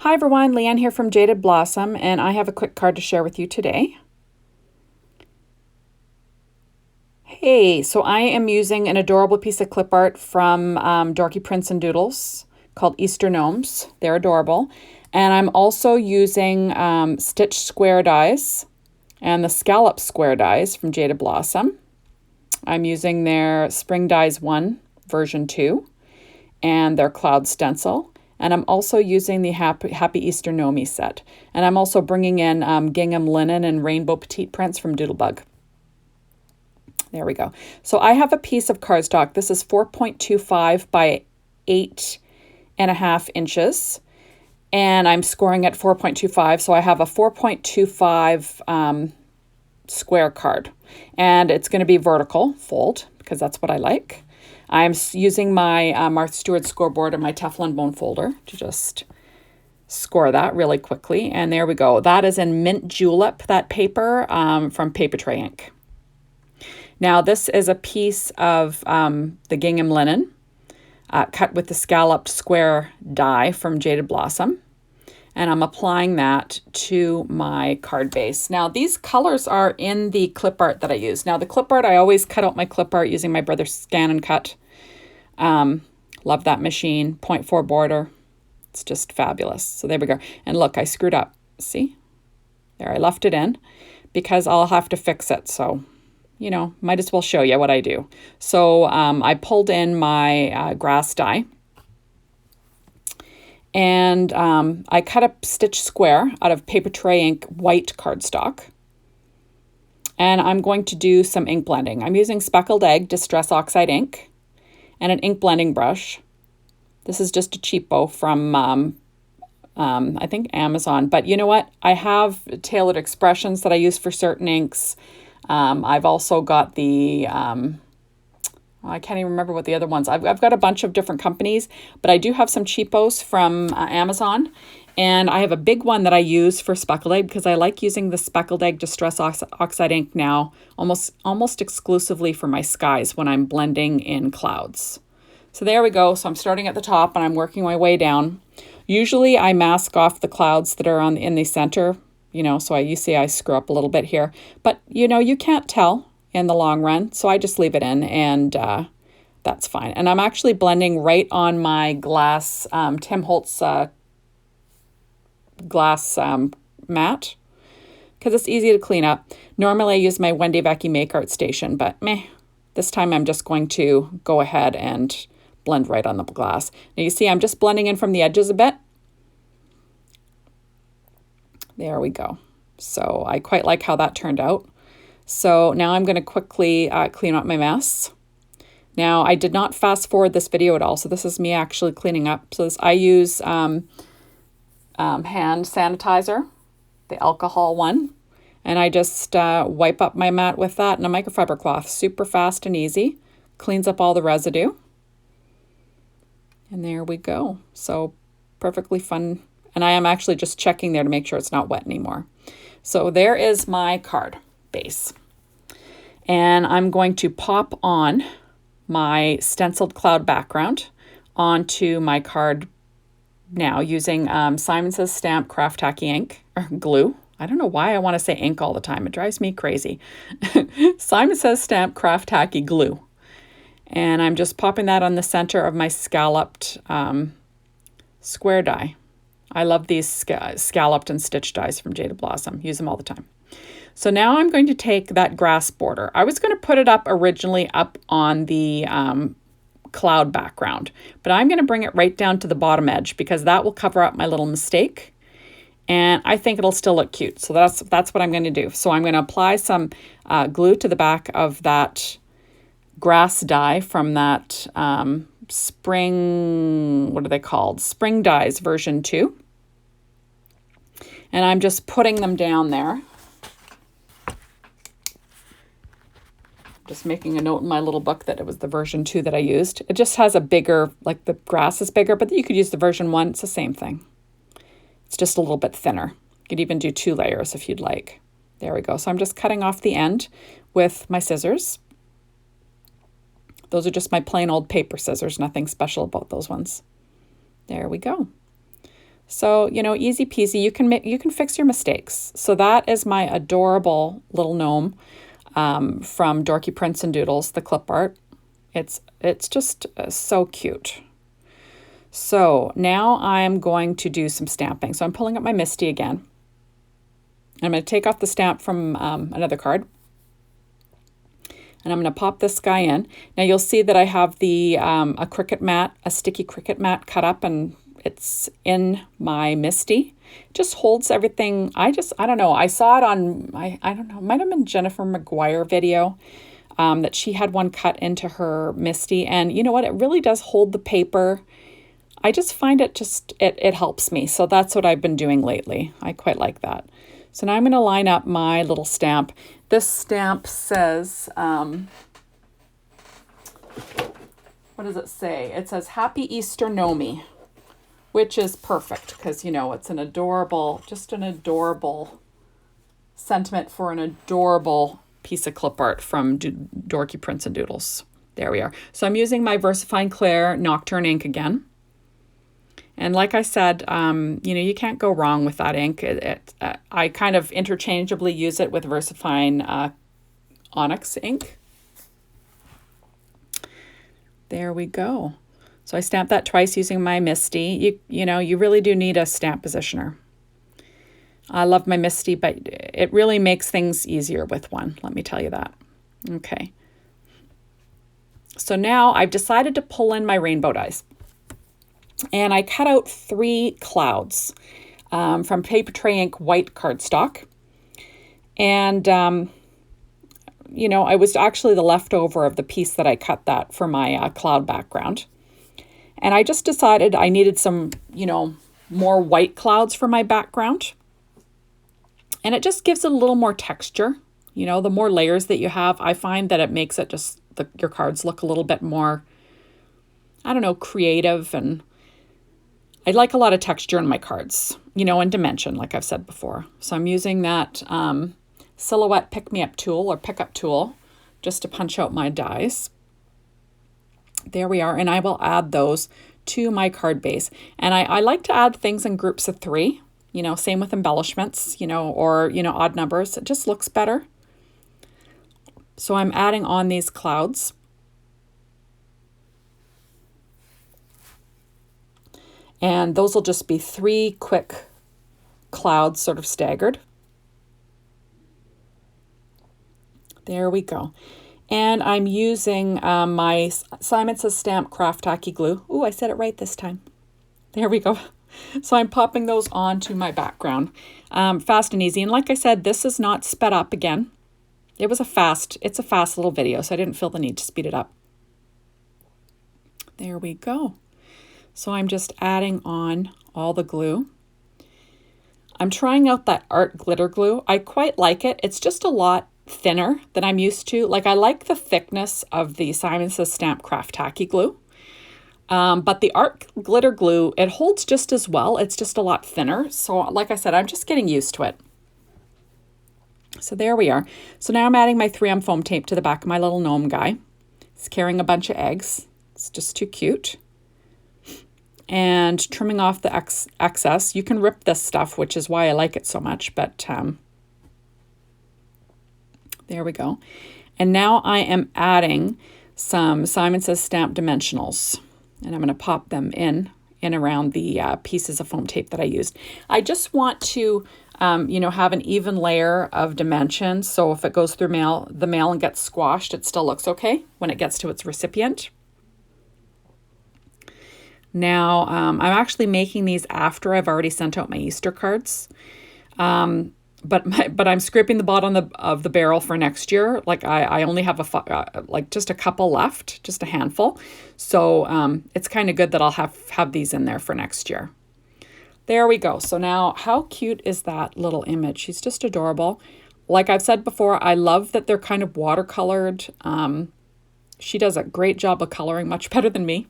Hi everyone, Leanne here from Jaded Blossom, and I have a quick card to share with you today. Hey, so I am using an adorable piece of clip art from Dorky Prints and Doodles called Easter Gnomes. They're adorable. And I'm also using stitch square dies and the scallop square dies from Jaded Blossom. I'm using their Spring Dies 1 version 2 and their cloud stencil. And I'm also using the Happy Easter Gnomie set. And I'm also bringing in gingham linen and rainbow petite prints from Doodlebug. There we go. So I have a piece of cardstock. This is 4.25 by 8.5 inches. And I'm scoring at 4.25. So I have a 4.25 square card. And it's going to be vertical fold because that's what I like. I'm using my Martha Stewart scoreboard and my Teflon bone folder to just score that really quickly. And there we go. That is in Mint Julep, that paper from Paper Tray Ink. Now this is a piece of the gingham linen cut with the scalloped square die from Jaded Blossom. And I'm applying that to my card base. Now these colors are in the clip art that I use. Now the clip art, I always cut out my clip art using my brother's Scan and Cut. Love that machine. 0.4 border. It's just fabulous. So there we go. And look, I screwed up. See? There, I left it in because I'll have to fix it. So, you know, might as well show you what I do. So I pulled in my grass die. And I cut a stitch square out of Paper Tray Ink white cardstock. And I'm going to do some ink blending. I'm using Speckled Egg Distress Oxide ink and an ink blending brush. This is just a cheapo from, I think, Amazon. But you know what? I have tailored expressions that I use for certain inks. I've also got the... I can't even remember what the other ones. I've got a bunch of different companies, but I do have some cheapos from Amazon. And I have a big one that I use for Speckled Egg because I like using the Speckled Egg Distress Oxide ink now almost exclusively for my skies when I'm blending in clouds. So there we go. So I'm starting at the top and I'm working my way down. Usually I mask off the clouds that are in the center, you know, so you see I screw up a little bit here. But, you know, you can't tell in the long run, so I just leave it in, and that's fine. And I'm actually blending right on my glass, Tim Holtz glass mat, because it's easy to clean up. Normally I use my Wendy Vecchi Make Art Station, but this time I'm just going to go ahead and blend right on the glass. Now you see I'm just blending in from the edges a bit. There we go. So I quite like how that turned out. So now I'm going to quickly clean up my mess. Now I did not fast forward this video at all, so this is me actually cleaning up. So I use hand sanitizer, the alcohol one, and I just wipe up my mat with that and a microfiber cloth. Super fast and easy. Cleans up all the residue. And there we go. So perfectly fun. And I am actually just checking there to make sure it's not wet anymore. So there is my card base. And I'm going to pop on my stenciled cloud background onto my card now using Simon Says Stamp Craft Tacky ink, or glue. I don't know why I want to say ink all the time. It drives me crazy. Simon Says Stamp Craft Tacky glue. And I'm just popping that on the center of my scalloped square die. I love these scalloped and stitched dies from Jaded Blossom. Use them all the time. So now I'm going to take that grass border. I was going to put it up originally up on the cloud background, but I'm going to bring it right down to the bottom edge because that will cover up my little mistake. And I think it'll still look cute. So that's what I'm going to do. So I'm going to apply some glue to the back of that grass die from that spring, what are they called? Spring Dies version 2. And I'm just putting them down there. Just making a note in my little book that it was the version 2 that I used. It just has a bigger, like the grass is bigger, but you could use the version 1. It's the same thing. It's just a little bit thinner. You could even do 2 layers if you'd like. There we go. So I'm just cutting off the end with my scissors. Those are just my plain old paper scissors. Nothing special about those ones. There we go. So, you know, easy peasy. You can fix your mistakes. So that is my adorable little gnome from Dorky Prints and Doodles, the clip art. It's just so cute. So now I'm going to do some stamping. So I'm pulling up my Misty again. I'm going to take off the stamp from another card. And I'm going to pop this guy in. Now you'll see that I have the a cricket mat, a sticky cricket mat cut up, and it's in my Misty. It just holds everything. I don't know. I saw it on I don't know, it might have been Jennifer McGuire video that she had one cut into her Misty. And you know what? It really does hold the paper. I just find it helps me. So that's what I've been doing lately. I quite like that. So now I'm going to line up my little stamp. This stamp says, what does it say? It says Happy Easter Gnomie, which is perfect because, you know, it's an adorable sentiment for an adorable piece of clip art from Dorky Prints and Doodles. There we are. So I'm using my VersaFine Clair Nocturne ink again. And like I said, you know, you can't go wrong with that ink. I kind of interchangeably use it with VersaFine Onyx ink. There we go. So I stamped that twice using my Misty. You know, you really do need a stamp positioner. I love my Misty, but it really makes things easier with one. Let me tell you that. Okay. So now I've decided to pull in my rainbow dies. And I cut out 3 clouds from Paper Tray Ink white cardstock. And, you know, I was actually the leftover of the piece that I cut that for my cloud background. And I just decided I needed some, you know, more white clouds for my background. And it just gives it a little more texture. You know, the more layers that you have, I find that it makes it just, your cards look a little bit more, I don't know, creative. And I like a lot of texture in my cards, you know, and dimension, like I've said before. So I'm using that Silhouette pick-me-up tool or pickup tool just to punch out my dies. There we are. And I will add those to my card base. And I like to add things in groups of 3, you know, same with embellishments, you know, or, you know, odd numbers. It just looks better. So I'm adding on these clouds. And those will just be 3 quick clouds sort of staggered. There we go. And I'm using my Simon Says Stamp Craft Tacky Glue. Ooh, I said it right this time. There we go. So I'm popping those onto my background. Fast and easy. And like I said, this is not sped up again. It's a fast little video, so I didn't feel the need to speed it up. There we go. So I'm just adding on all the glue. I'm trying out that art glitter glue. I quite like it. It's just a lot thinner than I'm used to. Like, I like the thickness of the Simon Says Stamp Craft Tacky Glue. But the art glitter glue, it holds just as well. It's just a lot thinner. So like I said, I'm just getting used to it. So there we are. So now I'm adding my 3M foam tape to the back of my little gnome guy. He's carrying a bunch of eggs. It's just too cute. And trimming off the excess. You can rip this stuff, which is why I like it so much, but there we go. And now I am adding some Simon Says Stamp dimensionals, and I'm going to pop them in around the pieces of foam tape that I used. I just want to, you know, have an even layer of dimension, so if it goes through the mail and gets squashed, it still looks okay when it gets to its recipient. Now, I'm actually making these after I've already sent out my Easter cards. But I'm scraping the bottom of the barrel for next year. Like I only have like just a couple left, just a handful. So it's kind of good that I'll have these in there for next year. There we go. So now how cute is that little image? She's just adorable. Like I've said before, I love that they're kind of watercolored. She does a great job of coloring, much better than me.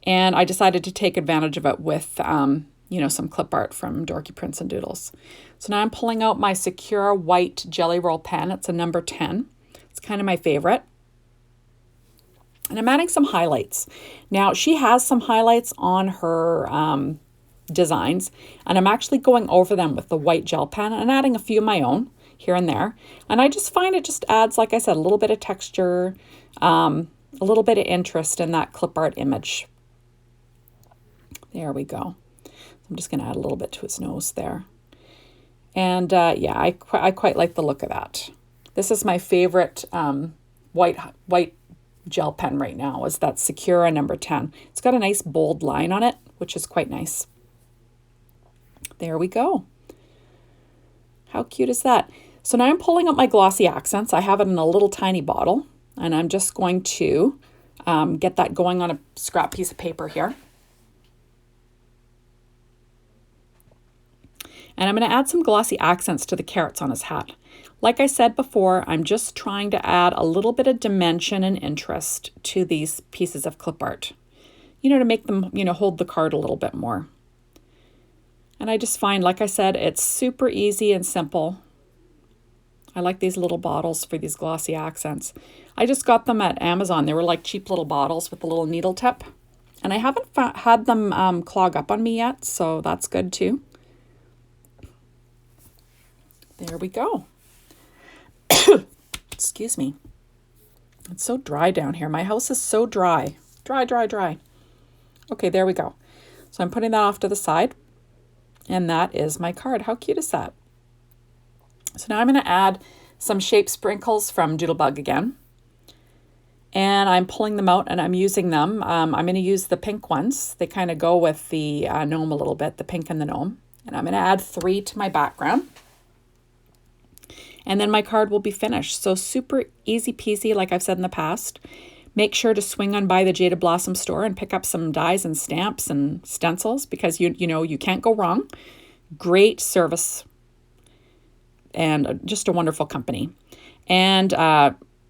And I decided to take advantage of it with, you know, some clip art from Dorky Prints and Doodles. So now I'm pulling out my Secure white Jelly Roll pen. It's a number 10. It's kind of my favorite. And I'm adding some highlights. Now, she has some highlights on her designs, and I'm actually going over them with the white gel pen and adding a few of my own here and there. And I just find it just adds, like I said, a little bit of texture, a little bit of interest in that clip art image. There we go. I'm just going to add a little bit to its nose there. And yeah, I quite like the look of that. This is my favorite white gel pen right now, is that Secura number 10. It's got a nice bold line on it, which is quite nice. There we go. How cute is that? So now I'm pulling up my glossy accents. I have it in a little tiny bottle, and I'm just going to get that going on a scrap piece of paper here. And I'm going to add some glossy accents to the carrots on his hat. Like I said before, I'm just trying to add a little bit of dimension and interest to these pieces of clip art, you know, to make them, you know, hold the card a little bit more. And I just find, like I said, it's super easy and simple. I like these little bottles for these glossy accents. I just got them at Amazon. They were like cheap little bottles with a little needle tip. And I haven't had them clog up on me yet, so that's good too. There we go. Excuse me. It's so dry down here. My house is so dry. Dry, dry, dry. Okay, there we go. So I'm putting that off to the side. And that is my card. How cute is that? So now I'm going to add some shape sprinkles from Doodlebug again. And I'm pulling them out and I'm using them. I'm going to use the pink ones. They kind of go with the gnome a little bit, the pink and the gnome. And I'm going to add 3 to my background. And then my card will be finished. So super easy peasy, like I've said in the past. Make sure to swing on by the Jaded Blossom store and pick up some dies and stamps and stencils, because you know you can't go wrong. Great service and just a wonderful company. And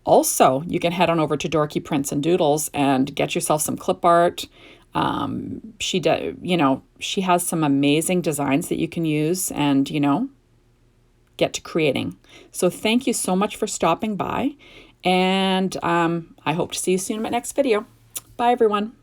also, you can head on over to Dorky Prints and Doodles and get yourself some clip art. She has some amazing designs that you can use and, you know, get to creating. So thank you so much for stopping by. And I hope to see you soon in my next video. Bye, everyone.